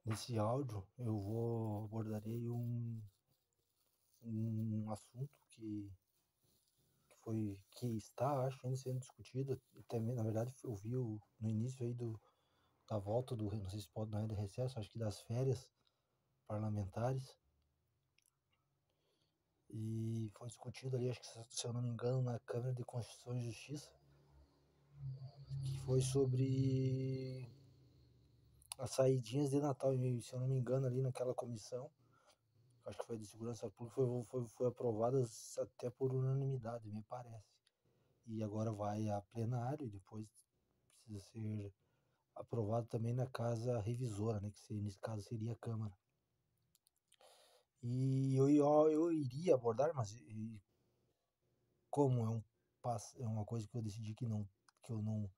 Nesse áudio eu vou abordarei um assunto que está, acho, ainda sendo discutido. Também, na verdade, eu vi no início aí da volta não sei se pode, não é de recesso, acho que das férias parlamentares, e foi discutido ali, acho que se eu não me engano, na Câmara de Constituição e Justiça, que foi sobre as saidinhas de Natal, e se eu não me engano, ali naquela comissão, acho que foi de segurança pública, foi aprovada até por unanimidade, me parece. E agora vai a plenário e depois precisa ser aprovado também na casa revisora, né, que nesse caso seria a Câmara. E eu iria abordar, mas como é uma coisa que eu decidi que eu não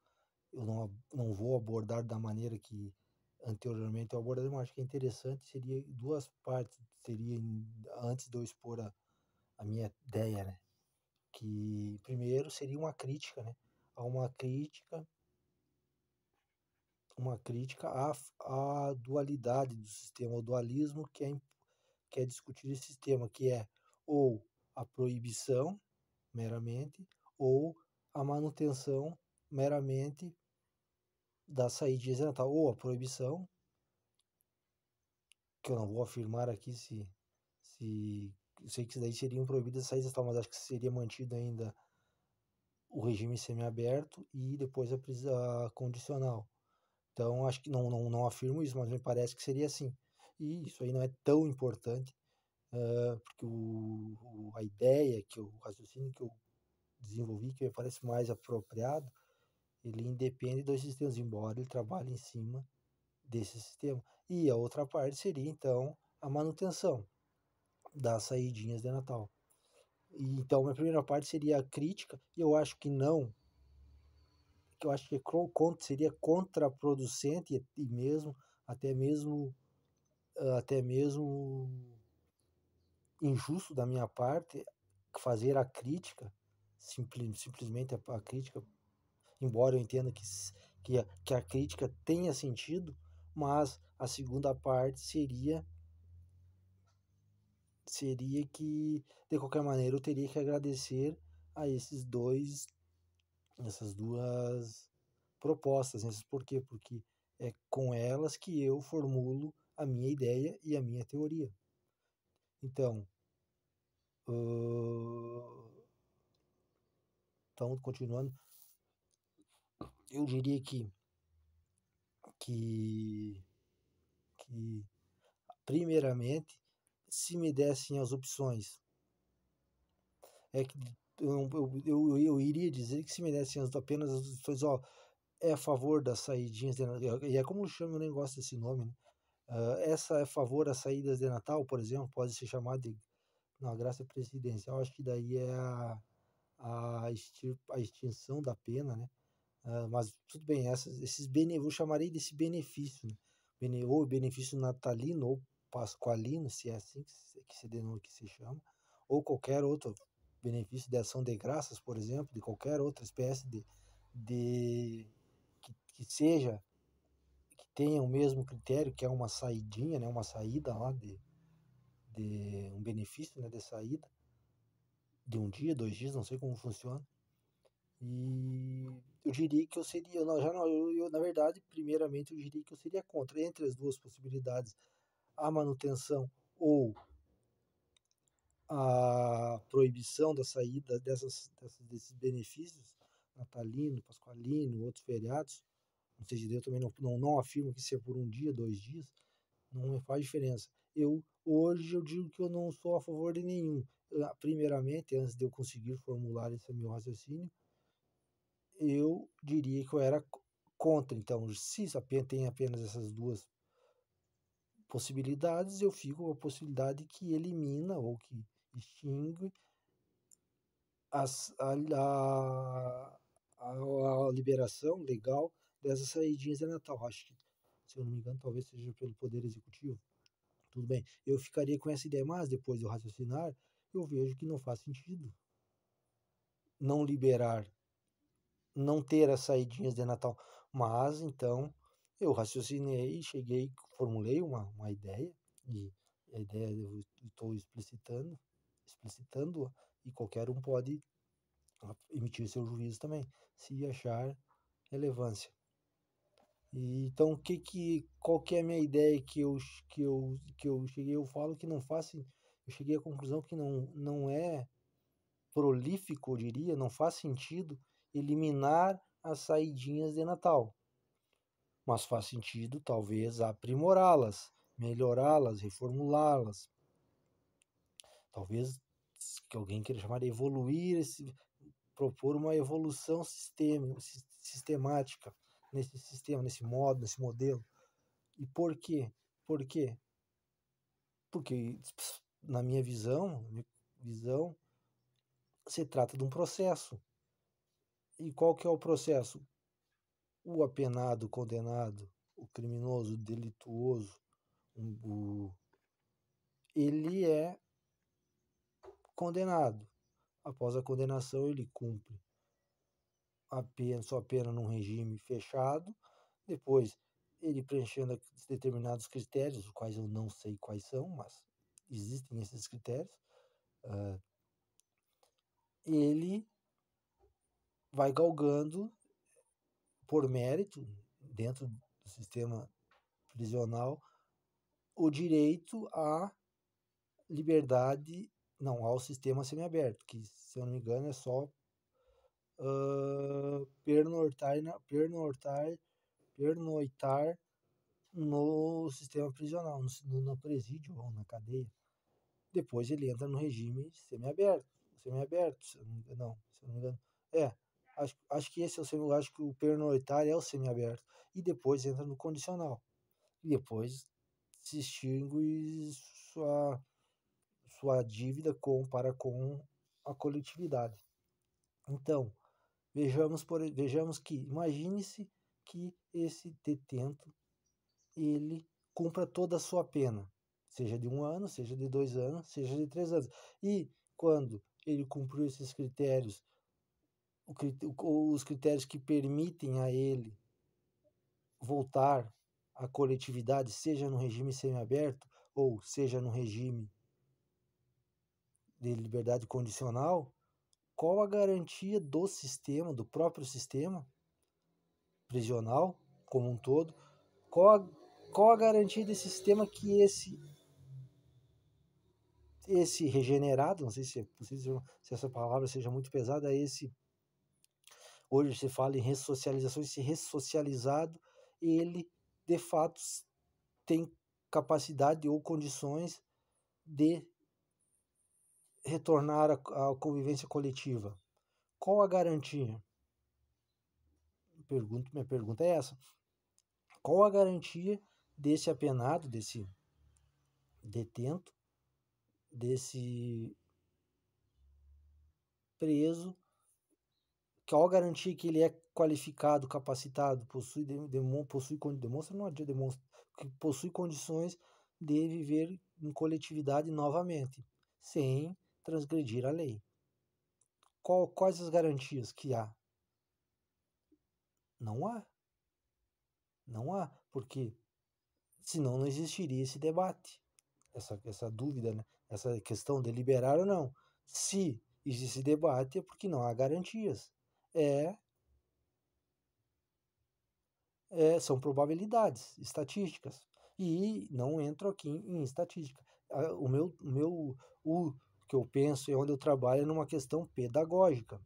vou abordar da maneira que anteriormente eu abordei, mas acho que é interessante, seria duas partes, seria antes de eu expor a minha ideia, né? Que primeiro seria uma crítica, né? A uma crítica à dualidade do sistema, ao dualismo que é discutir esse sistema, que é ou a proibição meramente, ou a manutenção meramente da saída incidental, ou a proibição, que eu não vou afirmar aqui se eu sei que isso daí seriam proibidas as saídas, mas acho que seria mantido ainda o regime semiaberto e depois a condicional. Então, acho que não afirmo isso, mas me parece que seria assim. E isso aí não é tão importante, porque a ideia, o raciocínio que eu desenvolvi, que me parece mais apropriado, ele independe dos sistemas, embora ele trabalhe em cima desse sistema. E a outra parte seria, então, a manutenção das saídinhas de Natal. E, então, minha primeira parte seria a crítica, e eu acho que não, que eu acho que seria contraproducente e mesmo até mesmo até mesmo injusto da minha parte fazer a crítica, simplesmente a crítica, embora eu entenda que a crítica tenha sentido, mas a segunda parte seria que, de qualquer maneira, eu teria que agradecer a essas duas propostas. Por quê? Porque é com elas que eu formulo a minha ideia e a minha teoria. Então, continuando, eu diria que, que primeiramente, se me dessem as opções, é que eu iria dizer que se me dessem apenas as opções, ó, é a favor das saídinhas de Natal, e é como chama, eu nem gosto desse nome, né? Essa é a favor das saídas de Natal, por exemplo, pode ser chamada de uma graça presidencial, acho que daí é a extinção da pena, né? Mas tudo bem, eu chamarei desse benefício, né? Ou benefício natalino ou pascualino, se é assim que se chama, ou qualquer outro benefício de ação de graças, por exemplo, de qualquer outra espécie de que seja, que tenha o mesmo critério, que é uma saidinha, né, uma saída lá de um benefício, né, de saída de um dia, 2 dias, não sei como funciona. E eu diria que eu seria, não, já não, na verdade, primeiramente eu diria que eu seria contra, entre as duas possibilidades, a manutenção ou a proibição da saída desses benefícios, natalino, pascualino, outros feriados. Não sei se eu também não afirmo que se é por um dia, 2 dias, não me faz diferença. Hoje eu digo que eu não sou a favor de nenhum. Primeiramente, antes de eu conseguir formular esse meu raciocínio, eu diria que eu era contra. Então, se tem apenas essas duas possibilidades, eu fico com a possibilidade que elimina ou que extingue a liberação legal dessas saídinhas de Natal. Acho que, se eu não me engano, talvez seja pelo Poder Executivo. Tudo bem, eu ficaria com essa ideia, mas depois de eu raciocinar, eu vejo que não faz sentido não liberar, não ter as saídinhas de Natal. Mas, então, Eu raciocinei, cheguei, formulei uma ideia, e a ideia eu estou explicitando, e qualquer um pode emitir seu juízo também, se achar relevância. E, então, qual que é a minha ideia que eu cheguei? Eu falo que não faz, eu cheguei à conclusão que não é prolífico, eu diria, não faz sentido eliminar as saidinhas de Natal, mas faz sentido talvez aprimorá-las, melhorá-las, reformulá-las. Talvez que alguém queira chamar de evoluir, propor uma evolução sistemática nesse sistema, nesse modo, nesse modelo. E por quê? Por quê? Porque, na minha visão, se trata de um processo. E qual que é o processo? O apenado, o condenado, o criminoso, o delituoso, ele é condenado. Após a condenação, ele cumpre sua pena num regime fechado. Depois, ele preenchendo determinados critérios, os quais eu não sei quais são, mas existem esses critérios, ele vai galgando por mérito, dentro do sistema prisional, o direito à liberdade, não, ao sistema semiaberto, que, se eu não me engano, é só pernoitar no sistema prisional, no presídio ou na cadeia. Depois ele entra no regime semiaberto, se eu não me engano. Acho que esse é acho que o pernoitar é o semiaberto. E depois entra no condicional. E depois se extingue sua dívida para com a coletividade. Então, vejamos que, imagine-se que esse detento, ele cumpra toda a sua pena, seja de 1 ano, seja de 2 anos, seja de 3 anos. E quando ele cumpriu esses critérios, os critérios que permitem a ele voltar à coletividade, seja no regime semiaberto ou seja no regime de liberdade condicional, qual a garantia do sistema, do próprio sistema prisional como um todo, qual a garantia desse sistema que esse regenerado, não sei se é possível, se essa palavra seja muito pesada, hoje se fala em ressocialização, esse ressocializado, ele de fato tem capacidade ou condições de retornar à convivência coletiva. Qual a garantia? Minha pergunta é essa. Qual a garantia desse apenado, desse detento, desse preso? Qual a garantia que ele é qualificado, capacitado, possui condições de viver em coletividade novamente, sem transgredir a lei? Quais as garantias que há? Não há. Não há, porque senão não existiria esse debate, essa dúvida, né? Essa questão de liberar ou não. Se existe debate é porque não há garantias. São probabilidades estatísticas. E não entro aqui em estatística. O que eu penso e onde eu trabalho é numa questão pedagógica.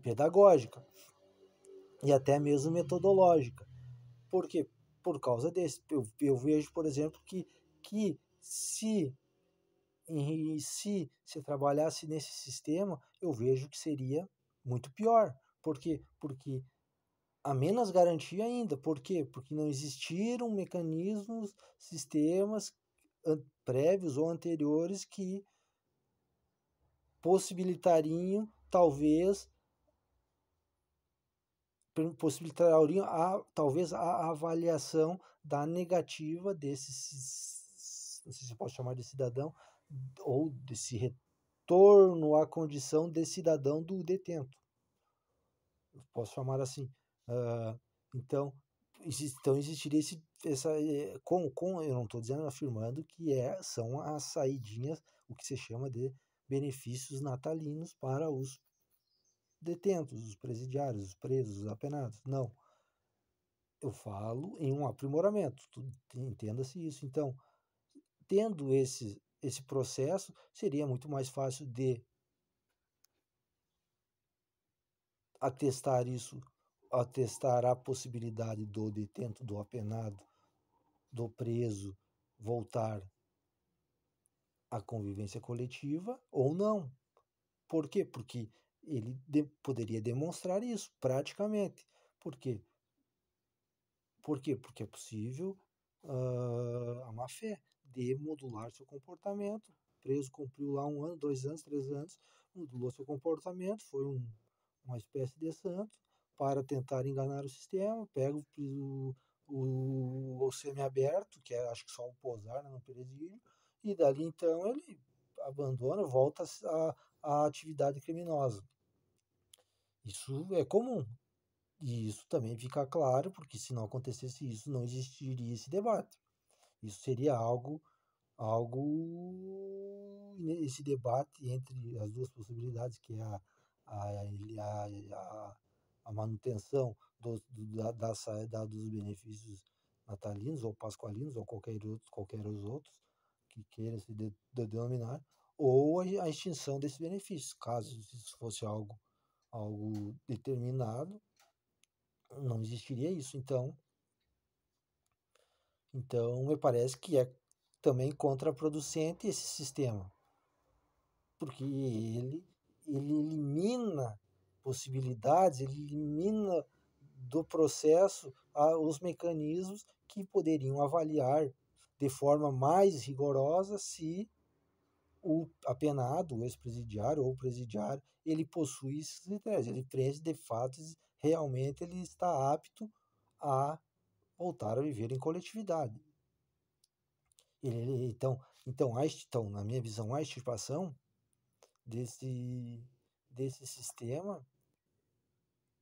Pedagógica. E até mesmo metodológica. Por quê? Por causa desse. Eu vejo, por exemplo, que se se trabalhasse nesse sistema, eu vejo que seria muito pior. Por quê? Porque há menos garantia ainda. Por quê? Porque não existiram mecanismos, sistemas prévios ou anteriores que possibilitariam, talvez, talvez a avaliação da negativa desse, não sei se pode chamar de cidadão, ou desse retorno à condição de cidadão do detento. Eu posso chamar assim. Então, Então existiria eu não estou dizendo, afirmando que são as saidinhas, o que se chama de benefícios natalinos para os detentos, os presidiários, os presos, os apenados. Não. Eu falo em um aprimoramento, entenda-se isso. Então, tendo esse processo, seria muito mais fácil de atestar a possibilidade do detento, do apenado, do preso voltar à convivência coletiva ou não. Por quê? Porque ele poderia demonstrar isso praticamente. Por quê? Porque é possível a má-fé de modular seu comportamento. O preso cumpriu lá 1 ano, 2 anos, 3 anos, modulou seu comportamento, foi uma espécie de santo para tentar enganar o sistema, pega o semiaberto, que é acho que só o posar, né, no presídio, e dali então ele abandona, volta à atividade criminosa. Isso é comum. E isso também fica claro, porque se não acontecesse isso, não existiria esse debate. Isso seria esse debate entre as duas possibilidades, que é a manutenção da saída dos benefícios natalinos ou pascualinos ou qualquer os outros que queiram se denominar, ou a extinção desses benefícios, caso isso fosse algo determinado, não existiria isso. Então, me parece que é também contraproducente esse sistema, porque ele elimina possibilidades, ele elimina do processo os mecanismos que poderiam avaliar de forma mais rigorosa se o apenado, o ex-presidiário ou o presidiário, ele possui esses critérios, ele preenche de fato, realmente ele está apto a voltar a viver em coletividade. Então, na minha visão, a extirpação desse sistema,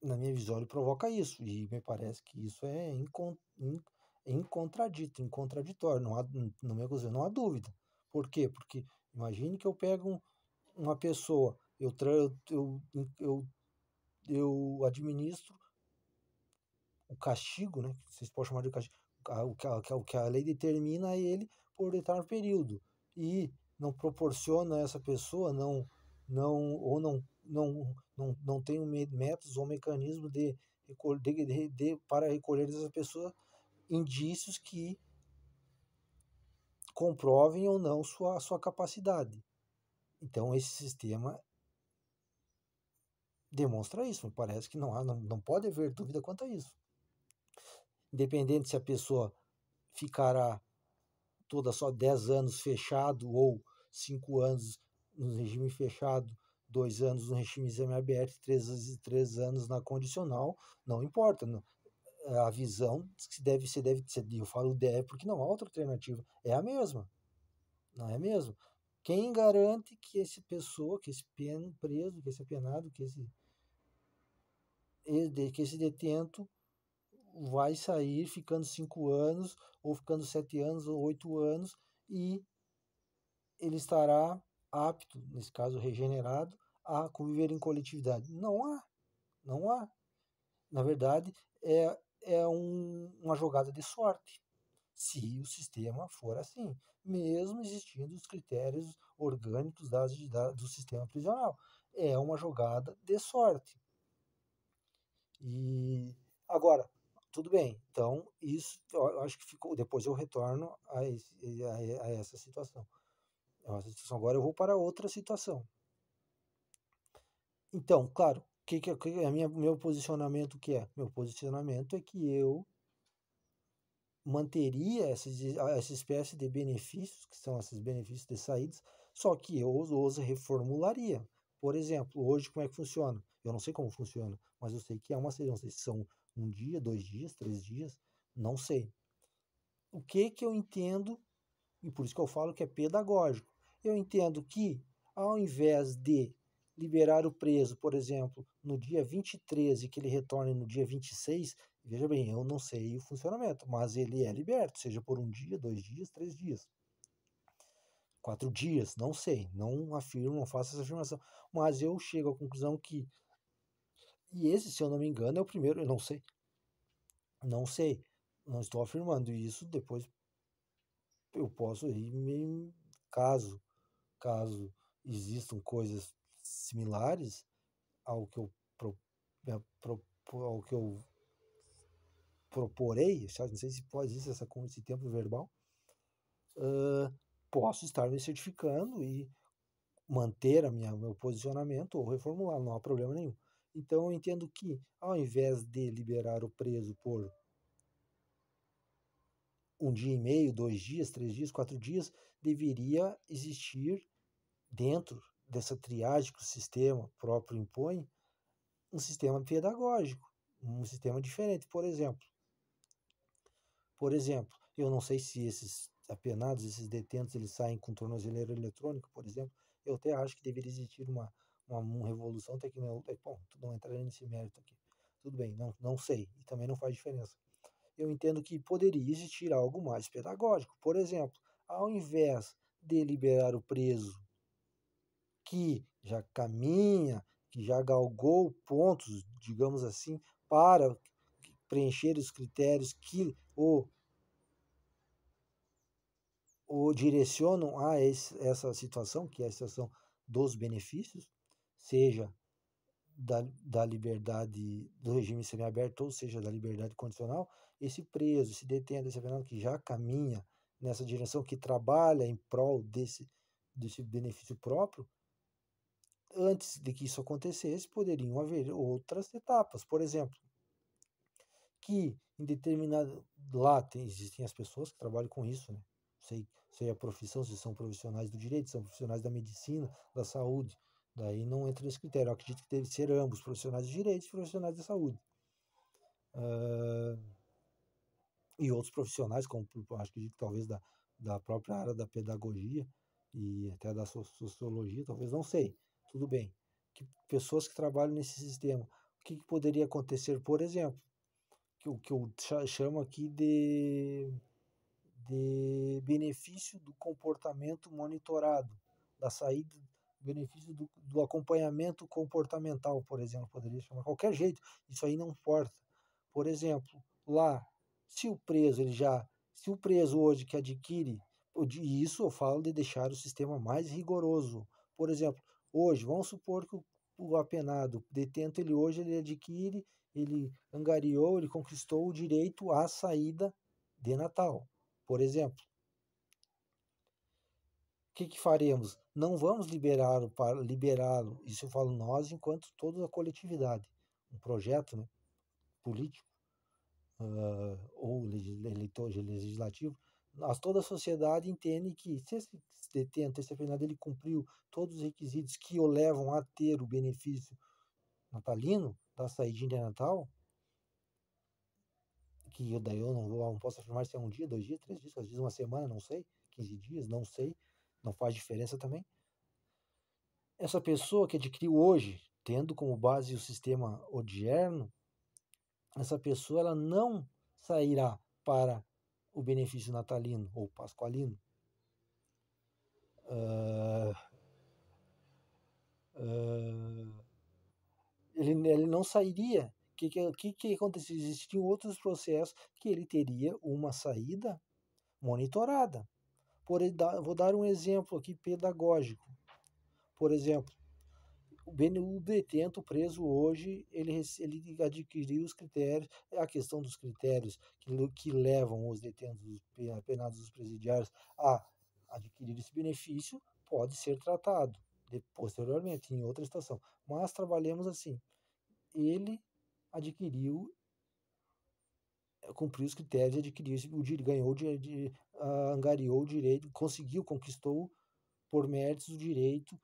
na minha visão, ele provoca isso, e me parece que isso é incontraditório, no meu caso, não há dúvida. Por quê? Porque imagine que eu pego uma pessoa, eu administro o castigo, né? Vocês podem chamar de castigo, o que a lei determina a ele por determinado período, e não proporciona a essa pessoa, não tem métodos ou mecanismo para recolher dessa pessoa indícios que comprovem ou não sua capacidade. Então esse sistema demonstra isso. Me parece que não pode haver dúvida quanto a isso. Independente se a pessoa ficará toda só 10 anos fechado ou 5 anos no regime fechado, 2 anos no regime semiaberto, 3 anos na condicional, não importa. A visão se deve ser, eu falo deve porque não há outra alternativa, é a mesma, não é mesmo? Quem garante que esse preso, que esse apenado, que esse detento vai sair ficando 5 anos, ou ficando 7 anos, ou 8 anos, e ele estará apto, nesse caso regenerado, a conviver em coletividade? Não há. Na verdade, é uma jogada de sorte, se o sistema for assim, mesmo existindo os critérios orgânicos do sistema prisional. É uma jogada de sorte. E agora, tudo bem, então isso eu acho que ficou. Depois eu retorno a essa situação. Agora eu vou para outra situação. Então, claro, meu posicionamento que é? Meu posicionamento é que eu manteria essa espécie de benefícios, que são esses benefícios de saídas, só que eu os reformularia. Por exemplo, hoje como é que funciona? Eu não sei como funciona, mas eu sei que é uma saída, não sei se são 1 dia, 2 dias, 3 dias, não sei. O que eu entendo, e por isso que eu falo que é pedagógico, eu entendo que ao invés de liberar o preso, por exemplo, no dia 23 e que ele retorne no dia 26, veja bem, eu não sei o funcionamento, mas ele é liberto, seja por 1 dia, 2 dias, 3 dias, 4 dias, não sei, não afirmo, não faço essa afirmação, mas eu chego à conclusão que, e esse, se eu não me engano, é o primeiro, eu não sei, não sei, não estou afirmando isso, depois eu posso ir, caso, caso existam coisas similares ao que eu, pro, ao que eu proporei, não sei se pode existir esse tempo verbal, posso estar me certificando e manter meu posicionamento ou reformular, não há problema nenhum. Então eu entendo que, ao invés de liberar o preso por 1 dia e meio, 2 dias, 3 dias, 4 dias, deveria existir, dentro dessa triagem que o sistema próprio impõe, um sistema pedagógico, um sistema diferente. Por exemplo, eu não sei se esses apenados, esses detentos, eles saem com tornozeleira eletrônica, por exemplo. Eu até acho que deveria existir uma revolução tecnológica. Bom, não entrarei nesse mérito aqui. Tudo bem, não sei, e também não faz diferença. Eu entendo que poderia existir algo mais pedagógico. Por exemplo, ao invés de liberar o preso que já caminha, que já galgou pontos, digamos assim, para preencher os critérios que o direcionam a essa situação, que é a situação dos benefícios, seja da liberdade do regime semiaberto, ou seja, da liberdade condicional, esse preso, esse detento, esse apenado que já caminha nessa direção, que trabalha em prol desse benefício próprio, antes de que isso acontecesse, poderiam haver outras etapas. Por exemplo, que em determinado. Lá existem as pessoas que trabalham com isso, né? Sei a profissão, se são profissionais do direito, são profissionais da medicina, da saúde. Daí não entra nesse critério. Eu acredito que deve ser ambos, profissionais do direito e profissionais da saúde. E outros profissionais, como acredito que talvez da própria área da pedagogia e até da sociologia, talvez, não sei. Tudo bem. Pessoas que trabalham nesse sistema. O que poderia acontecer, por exemplo, que eu chamo aqui de benefício do comportamento monitorado, da saída, benefício do acompanhamento comportamental, por exemplo, poderia chamar qualquer jeito, isso aí não importa. Por exemplo, lá, se o preso hoje que adquire, e isso eu falo de deixar o sistema mais rigoroso. Por exemplo, hoje, vamos supor que o apenado, detento, ele adquire, ele angariou, ele conquistou o direito à saída de Natal, por exemplo. O que faremos? Não vamos liberá-lo, isso eu falo nós, enquanto toda a coletividade, um projeto, né, político, ou legislativo, toda a sociedade entende que, se esse detento, esse apenado, ele cumpriu todos os requisitos que o levam a ter o benefício natalino, da saída de Natal, que daí eu não posso afirmar se é 1 dia, 2 dias, 3 dias, às vezes uma semana, não sei, 15 dias, não sei, não faz diferença também. Essa pessoa que adquiriu hoje, tendo como base o sistema odierno, essa pessoa ela não sairá para o benefício natalino ou pascualino. Ele não sairia. O que aconteceu? Existiam outros processos que ele teria uma saída monitorada. Vou dar um exemplo aqui pedagógico. Por exemplo, o detento preso hoje, ele adquiriu os critérios, a questão dos critérios que levam os detentos apenados dos presidiários a adquirir esse benefício, pode ser tratado posteriormente, em outra situação. Mas trabalhemos assim, ele adquiriu, cumpriu os critérios, adquiriu, ganhou, angariou o direito, conquistou por méritos o direito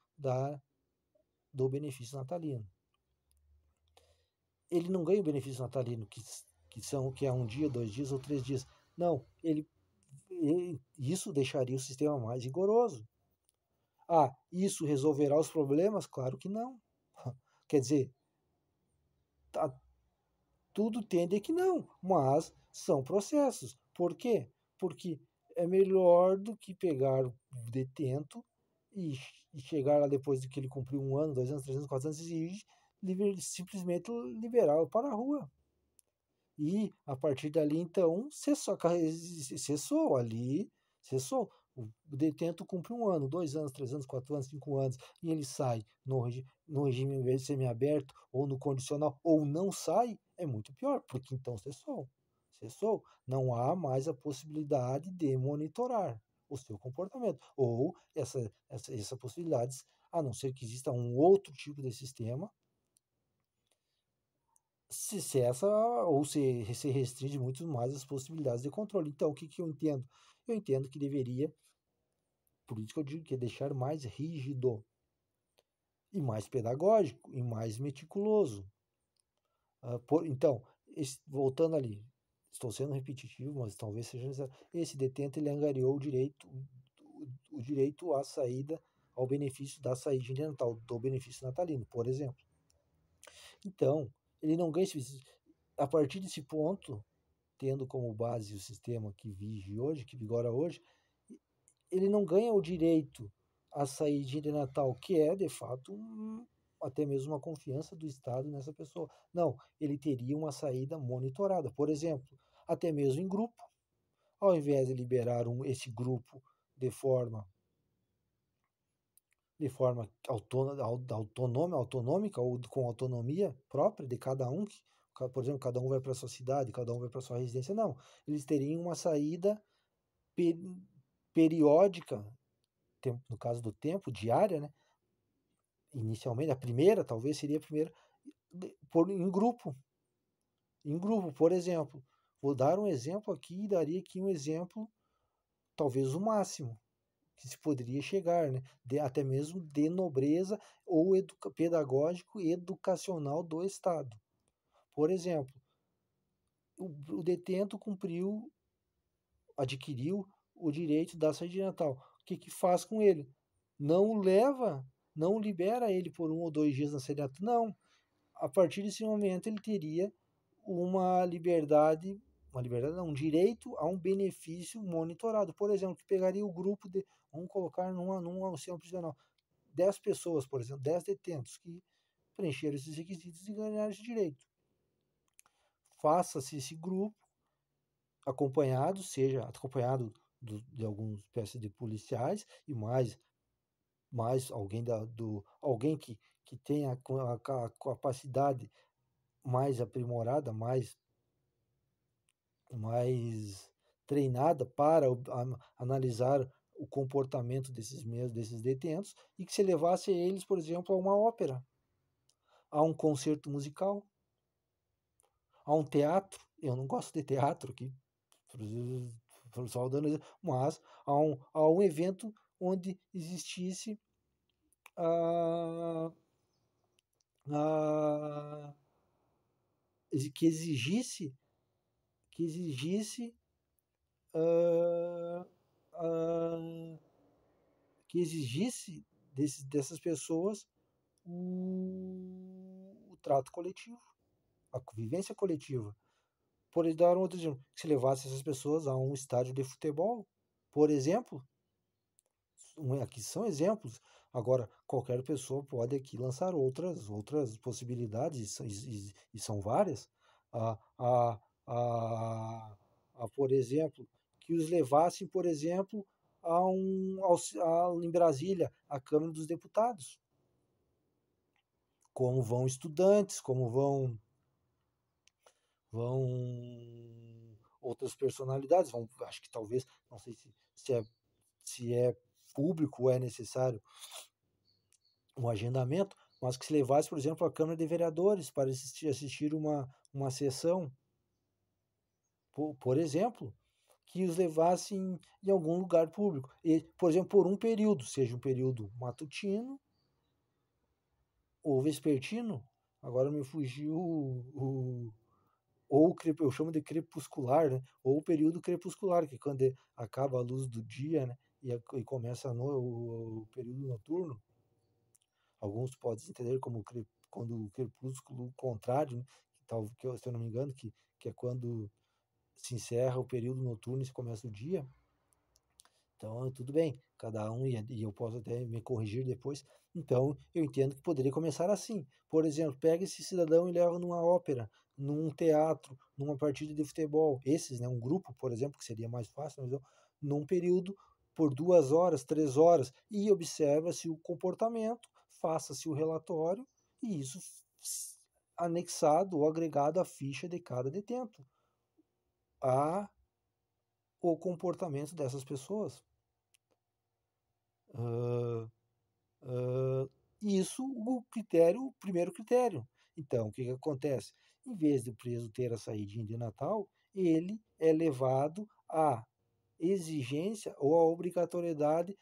do benefício natalino. Ele não ganha o benefício natalino, que é 1 dia, 2 dias ou 3 dias. Não, isso deixaria o sistema mais rigoroso. Isso resolverá os problemas? Claro que não. Quer dizer, tudo tende a que não, mas são processos. Por quê? Porque é melhor do que pegar o detento e, chegar lá depois de que ele cumpriu 1 ano, 2 anos, 3 anos, 4 anos e simplesmente liberá-lo para a rua. E a partir dali, então, cessou ali, cessou. O detento cumpre 1 ano, 2 anos, 3 anos, 4 anos, 5 anos, e ele sai no regime semiaberto ou no condicional, ou não sai, é muito pior, porque então cessou. Cessou. Não há mais a possibilidade de monitorar o seu comportamento. Ou essa possibilidade, a não ser que exista um outro tipo de sistema, se cessa ou se restringe muito mais as possibilidades de controle. Então, o que, que eu entendo? Eu entendo que deveria, por isso que eu digo que é deixar mais rígido e mais pedagógico e mais meticuloso. Então, voltando ali, estou sendo repetitivo, mas talvez seja necessário. Esse detento ele angariou o direito à saída, ao benefício da saída de Natal, do benefício natalino, por exemplo. Então, ele não ganha a partir desse ponto, tendo como base o sistema que vige hoje, que vigora hoje, ele não ganha o direito a sair de Natal, que é, de fato, até mesmo uma confiança do Estado nessa pessoa. Não, ele teria uma saída monitorada. Por exemplo, até mesmo em grupo, ao invés de liberar esse grupo de forma autonômica ou com autonomia própria de cada um, por exemplo, cada um vai para a sua cidade, cada um vai para a sua residência, não. Eles teriam uma saída periódica, no caso do tempo, diária, né? Inicialmente, a primeira, talvez seria a primeira, em grupo. Em grupo, por exemplo. Vou dar um exemplo aqui e daria aqui um exemplo, talvez o máximo, que se poderia chegar, né? Até mesmo de nobreza ou pedagógico e educacional do Estado. Por exemplo, o detento adquiriu o direito da saída de Natal. O que faz com ele? Não libera ele por 1 ou 2 dias na saída de Natal. Não. A partir desse momento ele teria um direito a um benefício monitorado. Por exemplo, que pegaria o grupo vamos colocar num sistema prisional, 10 pessoas, por exemplo, 10 detentos que preencheram esses requisitos e ganharam esse direito. Faça-se esse grupo seja acompanhado de algumas espécies de policiais e mais alguém alguém que tenha a capacidade mais aprimorada, mais treinada para analisar o comportamento desses detentos e que se levasse eles, por exemplo, a uma ópera, a um concerto musical, a um teatro. Eu não gosto de teatro aqui, só dando exemplo, mas a um evento onde existisse a, a, que exigisse ah, ah, que exigisse dessas pessoas o trato coletivo, a convivência coletiva. Por dar um outro exemplo, que se levasse essas pessoas a um estádio de futebol, por exemplo, aqui são exemplos. Agora, qualquer pessoa pode aqui lançar outras possibilidades, e são várias. A, a, por exemplo, que os levassem, por exemplo, em Brasília, à Câmara dos Deputados. Como vão estudantes, como vão outras personalidades, acho que talvez, não sei se é público ou é necessário um agendamento, mas que se levasse, por exemplo, à Câmara de Vereadores para assistir uma sessão, por exemplo, que os levassem em algum lugar público. E, por exemplo, por um período, seja um período matutino ou vespertino, agora me fugiu ou eu chamo de crepuscular, né? Ou o período crepuscular, que é quando acaba a luz do dia, né? E começa o período noturno. Alguns podem entender quando o crepúsculo contrário, né, se eu não me engano, que é quando se encerra o período noturno e se começa o dia. Então, tudo bem, cada um, e eu posso até me corrigir depois. Então, eu entendo que poderia começar assim. Por exemplo, pega esse cidadão e leva numa ópera, num teatro, numa partida de futebol. Esses, né, um grupo, por exemplo, que seria mais fácil, mas num período por 2 horas, 3 horas, e observa-se o comportamento, faça-se o relatório, e isso anexado ou agregado à ficha de cada detento, a o comportamento dessas pessoas. Uh, Isso o primeiro critério. Então, o que acontece? Em vez do preso ter a saída de Natal, ele é levado à exigência ou à obrigatoriedade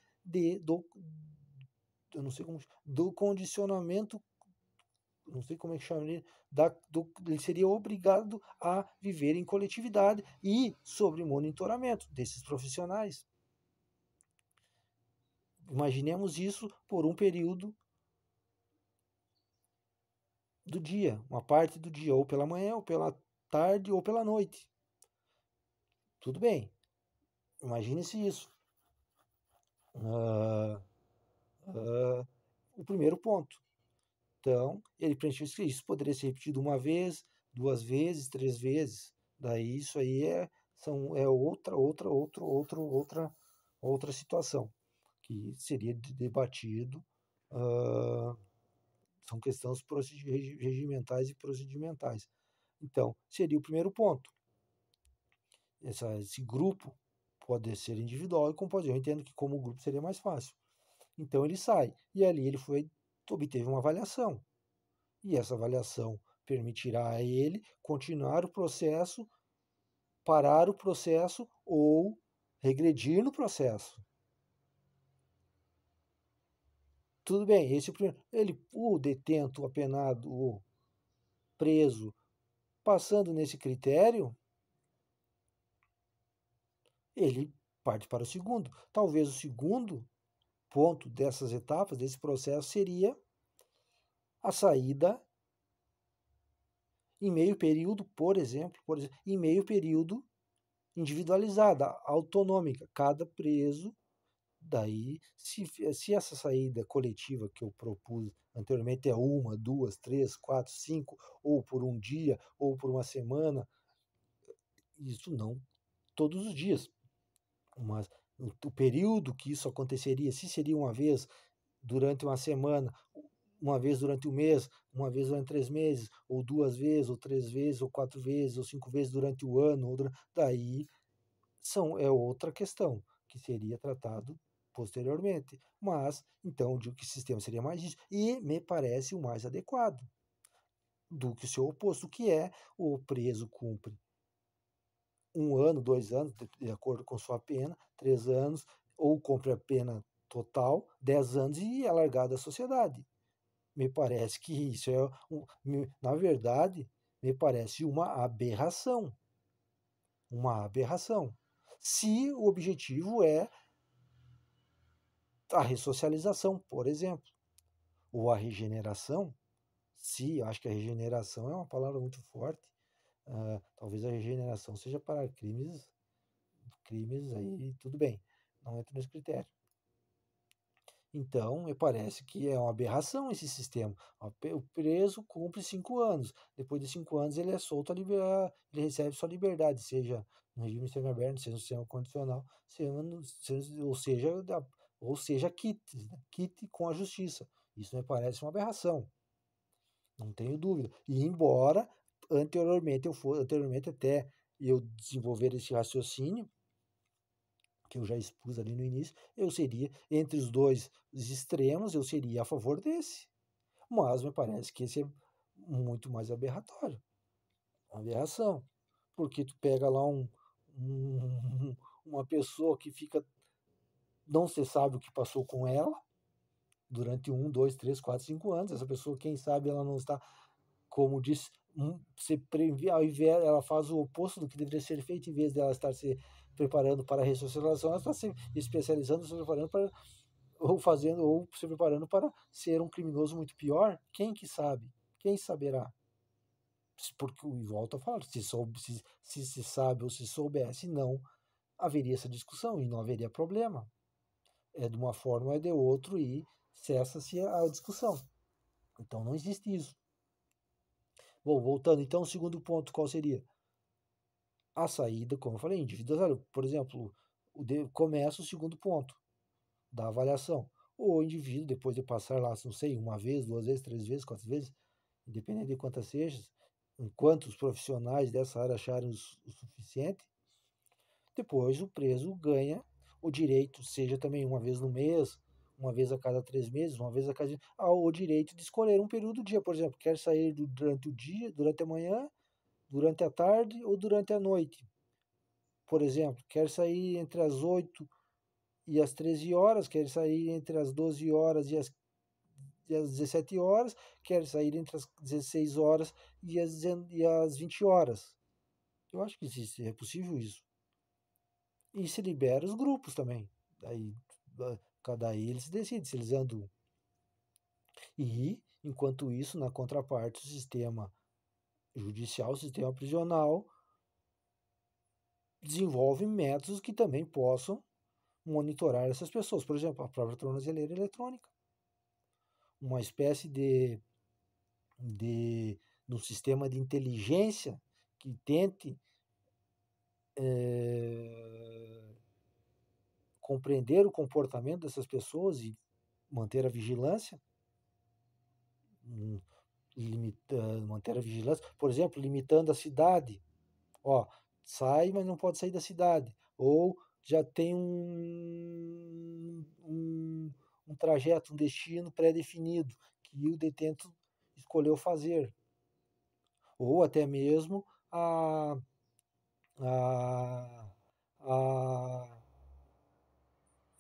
eu não sei como, do condicionamento, não sei como é que chama ele, ele seria obrigado a viver em coletividade e sobre monitoramento desses profissionais. Imaginemos isso por um período do dia, uma parte do dia, ou pela manhã, ou pela tarde, ou pela noite. Tudo bem, imagine-se isso. Uh, uh, o primeiro ponto. Então, ele preencheu isso. Poderia ser repetido uma vez, 2 vezes, 3 vezes. Daí isso aí é outra situação que seria debatido. São questões regimentais e procedimentais. Então, seria o primeiro ponto. Esse grupo pode ser individual e como eu entendo que como grupo seria mais fácil. Então ele sai e ali ele obteve uma avaliação e essa avaliação permitirá a ele continuar o processo, parar o processo ou regredir no processo. Tudo bem, esse é o primeiro. O detento, o apenado, o preso, passando nesse critério, ele parte para o segundo. Talvez o segundo ponto dessas etapas, desse processo, seria a saída em meio período, por exemplo, em meio período individualizada, autonômica. Cada preso, daí, se essa saída coletiva que eu propus anteriormente é 1, 2, 3, 4, 5, ou por um dia, ou por uma semana, isso não todos os dias. Mas o período que isso aconteceria, se seria uma vez durante uma semana, uma vez durante um mês, uma vez durante 3 meses, ou 2 vezes, ou 3 vezes, ou 4 vezes, ou 5 vezes durante o ano, daí é outra questão que seria tratado posteriormente. Mas, então, eu digo que o sistema seria mais isso, e me parece o mais adequado do que o seu oposto, que é o preso cumpre 1 ano, 2 anos, de acordo com sua pena, 3 anos, ou cumpre a pena total, 10 anos e é largado da sociedade. Me parece que isso na verdade, me parece uma aberração. Uma aberração. Se o objetivo é a ressocialização, por exemplo, ou a regeneração, se acho que a regeneração é uma palavra muito forte, talvez a regeneração seja para crimes aí, tudo bem, não entra nesse critério. Então, me parece que é uma aberração esse sistema. O preso cumpre 5 anos. Depois de 5 anos, ele é solto, ele recebe sua liberdade, seja no regime semiaberto, seja no sistema condicional, ou seja quite com a justiça. Isso me parece uma aberração. Não tenho dúvida. E embora anteriormente até eu desenvolver esse raciocínio, que eu já expus ali no início, eu seria, entre os dois extremos, eu seria a favor desse. Mas me parece que esse é muito mais aberratório. Uma aberração. Porque tu pega lá uma pessoa que fica. Não se sabe o que passou com ela durante 1, 2, 3, 4, 5 anos. Essa pessoa, quem sabe, ela não está, como diz, ao invés, ela faz o oposto do que deveria ser feito, em vez dela estar se preparando para a ressocialização, ela está se especializando, se preparando ou se preparando para ser um criminoso muito pior. Quem que sabe? Quem saberá? Porque, e volto a falar, se sabe ou se soubesse, não haveria essa discussão e não haveria problema. É de uma forma ou é de outro e cessa-se a discussão. Então não existe isso. Bom, voltando, então, o segundo ponto, qual seria? A saída, como eu falei, individual. Por exemplo, começa o segundo ponto da avaliação. O indivíduo, depois de passar lá, não sei, uma vez, duas vezes, três vezes, quatro vezes, independente de quantas sejam, enquanto os profissionais dessa área acharem o suficiente, depois o preso ganha o direito, seja também uma vez no mês, uma vez a cada 3 meses, uma vez a cada dia, o direito de escolher um período do dia. Por exemplo, quer sair durante o dia, durante a manhã, durante a tarde ou durante a noite. Por exemplo, quer sair entre as 8 e as 13 horas, quer sair entre as 12 horas e as 17 horas, quer sair entre as 16 horas e as 20 horas. Eu acho que existe, é possível isso. E se libera os grupos também. Daí, cada eles decide se eles andam. E, enquanto isso, na contraparte, o sistema judicial, o sistema prisional, desenvolve métodos que também possam monitorar essas pessoas. Por exemplo, a própria tornozeleira eletrônica. Uma espécie de um sistema de inteligência que tente compreender o comportamento dessas pessoas e manter a vigilância, manter a vigilância, por exemplo, limitando a cidade. Ó, sai, mas não pode sair da cidade. Ou já tem um trajeto, um destino pré-definido que o detento escolheu fazer. Ou até mesmo a, a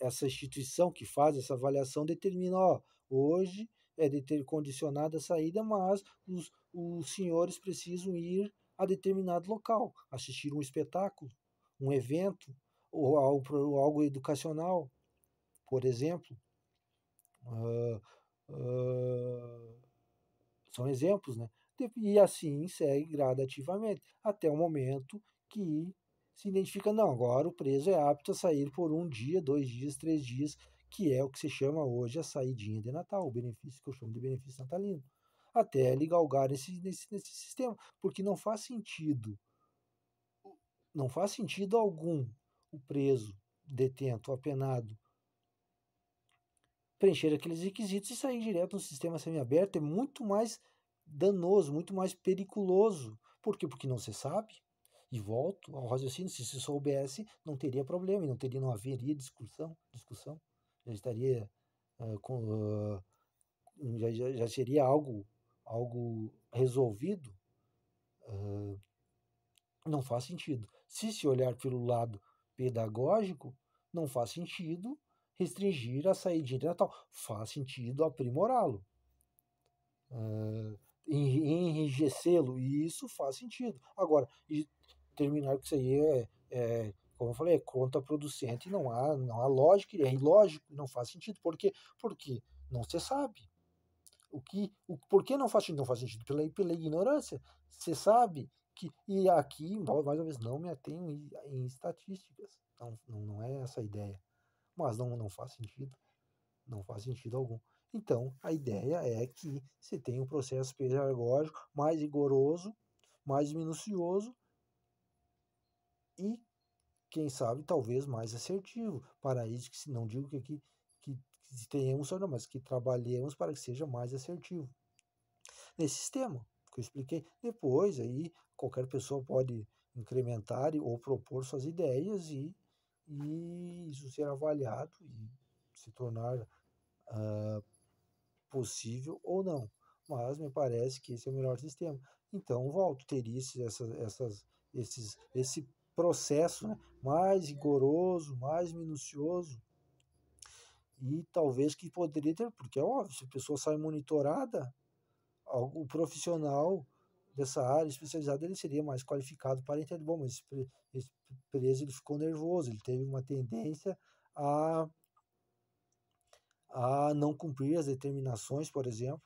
essa instituição que faz essa avaliação determina, ó, hoje é de ter condicionada a saída, mas os senhores precisam ir a determinado local, assistir um espetáculo, um evento, ou algo educacional, por exemplo. Uh, uh, São exemplos, né? E assim segue gradativamente, até o momento que se identifica, não, agora o preso é apto a sair por 1 dia, 2 dias, 3 dias, que é o que se chama hoje a saidinha de Natal, o benefício que eu chamo de benefício natalino. Até ele galgar nesse sistema, porque não faz sentido algum o preso, detento, apenado, preencher aqueles requisitos e sair direto no sistema semiaberto é muito mais danoso, muito mais periculoso. Por quê? Porque não se sabe. E volto ao raciocínio, se se soubesse, não teria problema, não haveria discussão. Já estaria já seria algo resolvido. Não faz sentido. Se olhar pelo lado pedagógico, não faz sentido restringir a saída de Natal. Faz sentido aprimorá-lo, enrijecê-lo, e isso faz sentido. Agora, e terminar com isso aí como eu falei, é contraproducente, não há lógica, é ilógico, não faz sentido. Por quê? Porque não se sabe. Por que não faz sentido? Não faz sentido pela ignorância. Você sabe que, e aqui, mais uma vez, não me atenho em estatísticas, não é essa a ideia, mas não faz sentido, não faz sentido algum. Então, a ideia é que você tenha um processo pedagógico mais rigoroso, mais minucioso e, quem sabe, talvez mais assertivo. Para isso, que não digo que tenhamos só, não, mas que trabalhemos para que seja mais assertivo nesse sistema que eu expliquei. Depois, aí, qualquer pessoa pode incrementar ou propor suas ideias e isso ser avaliado e se tornar possível ou não. Mas me parece que esse é o melhor sistema. Então, volto, teria esse processo, né, mais rigoroso, mais minucioso, e talvez que poderia ter, porque é óbvio, se a pessoa sai monitorada, o profissional dessa área especializada ele seria mais qualificado para entender. Bom, mas esse preso ele ficou nervoso, ele teve uma tendência a, a não cumprir as determinações, por exemplo,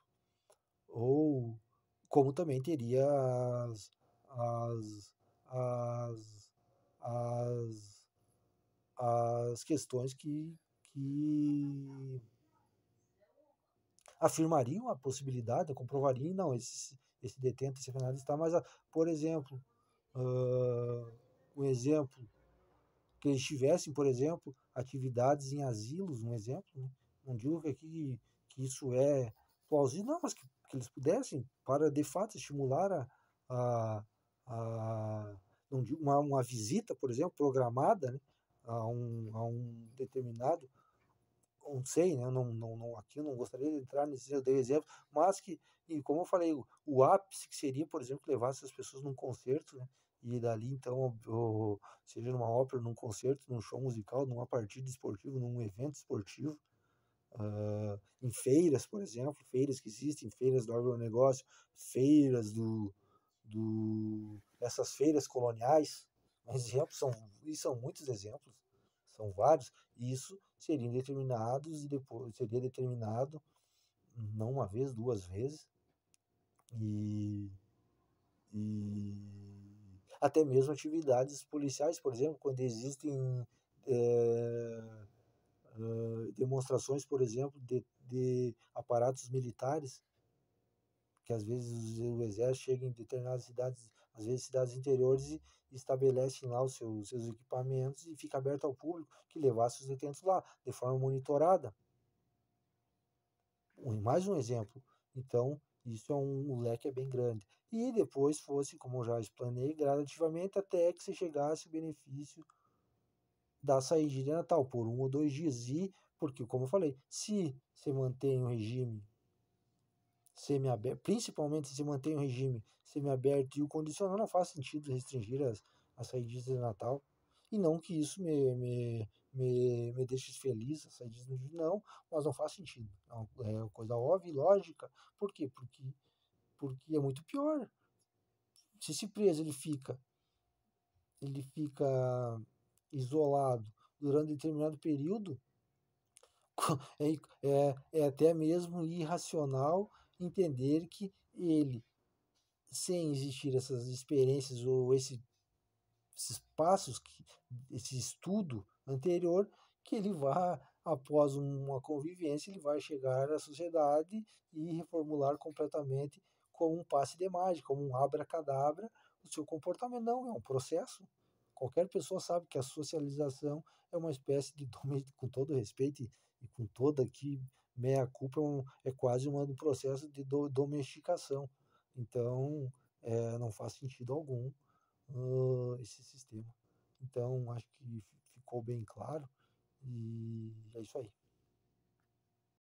ou como também teria as, as, as, as questões que afirmariam a possibilidade, comprovariam, não, esse detento, esse penado está, mas, por exemplo, um exemplo, que eles tivessem, por exemplo, atividades em asilos, um exemplo, né? Não digo que aqui que isso é plausível, não, mas que eles pudessem, para de fato estimular a, a não digo, uma visita, por exemplo, programada, né, a um determinado, não sei, né, aqui eu não gostaria de entrar nesse, eu dei exemplo, mas que, e como eu falei, o ápice que seria, por exemplo, levar essas pessoas num concerto, né, e dali então, seja numa ópera, num concerto, num show musical, numa partida esportiva, num evento esportivo, em feiras, por exemplo, feiras que existem, feiras do agronegócio, feiras essas feiras coloniais, um exemplo, e são muitos exemplos, são vários, e isso seriam determinados e depois seria determinado não uma vez, duas vezes, e, até mesmo atividades policiais, por exemplo, quando existem é, demonstrações, por exemplo, de aparatos militares, que às vezes o exército chega em determinadas cidades, às vezes cidades interiores, e estabelecem lá os seus equipamentos e fica aberto ao público que levasse os detentos lá, de forma monitorada. Mais um exemplo. Então, isso é um leque bem grande. E depois fosse, como eu já explanei, gradativamente até que se chegasse o benefício da saída de Natal por 1 ou 2 dias. E, porque, como eu falei, se você mantém o regime semiaberto, principalmente se mantém o regime semiaberto e o condicional, não faz sentido restringir as saídas de Natal. E não que isso me deixe feliz, as saídas de não, mas não faz sentido. É uma coisa óbvia e lógica. Por quê? Porque é muito pior. Se esse preso ele fica isolado durante determinado período, é até mesmo irracional entender que ele, sem existir essas experiências ou esses passos, esse estudo anterior, que ele vá, após uma convivência, ele vai chegar à sociedade e reformular completamente como um passe de mágica, como um abracadabra, o seu comportamento. Não, é um processo. Qualquer pessoa sabe que a socialização é uma espécie de, com todo respeito e com toda aqui meia culpa, é quase um processo de domesticação. Então, não faz sentido algum esse sistema. Então, acho que ficou bem claro e é isso aí.